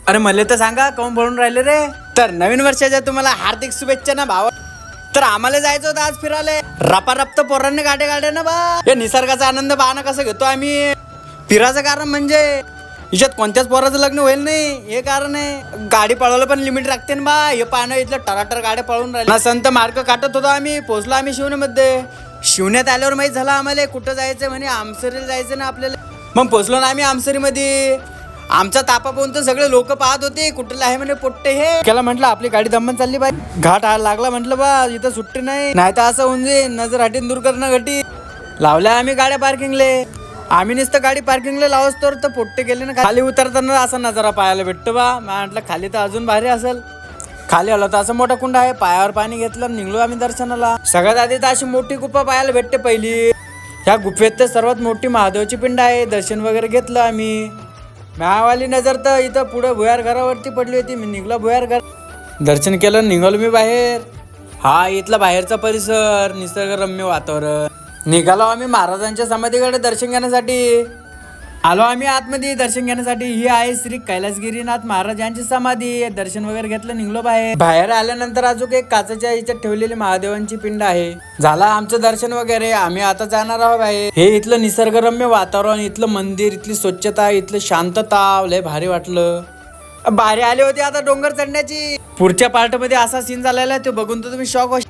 अरे मला तर सांगा कोण बोलून राहिले रे. तर नवीन वर्षाच्या तुम्हाला हार्दिक शुभेच्छा ना भावा. तर आम्हाला जायचं होतं आज फिरायला. रपारप तर पोरांनी गाड्या ना बा. हे निसर्गाचा आनंद पाहणं कसं घेतो आम्ही. फिरायचं कारण म्हणजे हिच्यात कोणत्याच पोराचं लग्न होईल नाही हे कारण आहे. गाडी पळवायला पण लिमिट राखते ना बा. हे पाहणं इथलं टराटर गाड्या पळवून राहिले. संत मार्ग काटत होतो आम्ही. पोहोचलो आम्ही शिवण्यामध्ये. शिवण्यात आल्यावर माहित झालं आम्हाला कुठं जायचं म्हणे. आमसरीला जायचं ना आपल्याला. मग पोहोचलो ना आम्ही आमसरीमध्ये. आमचा तापा पाहून तर सगळे लोक पाहत होते कुठलं आहे म्हणे पोट्टे हे. त्याला म्हटलं आपली गाडी दमन चालली बाई. घाट लागला म्हटलं बा इथं सुट्टी नाही तर असं होऊन जाईल. नजर हटीन दूर करणं घटी. लावल्या आम्ही गाड्या पार्किंगले. आम्ही नुसतं गाडी पार्किंगला लावच तर पोट्टे गेले ना. खाली उतरताना असा नजारा पाहायला भेटतो बा. म्हटलं खाली तर अजून भारी असेल. खाली आलो तर असं मोठा कुंड आहे. पायावर पाणी घेतलं निघलो आम्ही दर्शनाला. सगळ्यात आधी तर अशी मोठी गुफा पाहायला भेटते पहिली. ह्या गुफेत तर सर्वात मोठी महादेवाची पिंड आहे. दर्शन वगैरे घेतलं आम्ही. म्यावाली नजर तर इथं पुढे भुयार घरावरती पडली होती. मी निघलो भुयार घर. दर्शन केलं निघालो मी बाहेर. हा इथला बाहेरचा परिसर निसर्गरम्य वातावरण. निघालो आम्ही महाराजांच्या समाधीकडे दर्शन घेण्यासाठी. आलो आम्ही आतमध्ये दर्शन घेण्यासाठी. ही आहे श्री कैलासगिरीनाथ महाराज यांची समाधी. दर्शन वगैरे घेतलं निघलो बाहेर. बाहेर आल्यानंतर अजून एक काचेच्या याच्यात ठेवलेली महादेवांची पिंड आहे. झाला आमचं दर्शन वगैरे. आम्ही आता जाणार आहोत बाहेर. हे इथलं निसर्गरम्य वातावरण, इथलं मंदिर, इथली स्वच्छता, इथलं शांतता लय भारी वाटलं. भारी आले होते आता डोंगर चढण्याची. पुढच्या पार्ट मध्ये असा सीन झालेला आहे तो बघून तर तुम्ही शॉक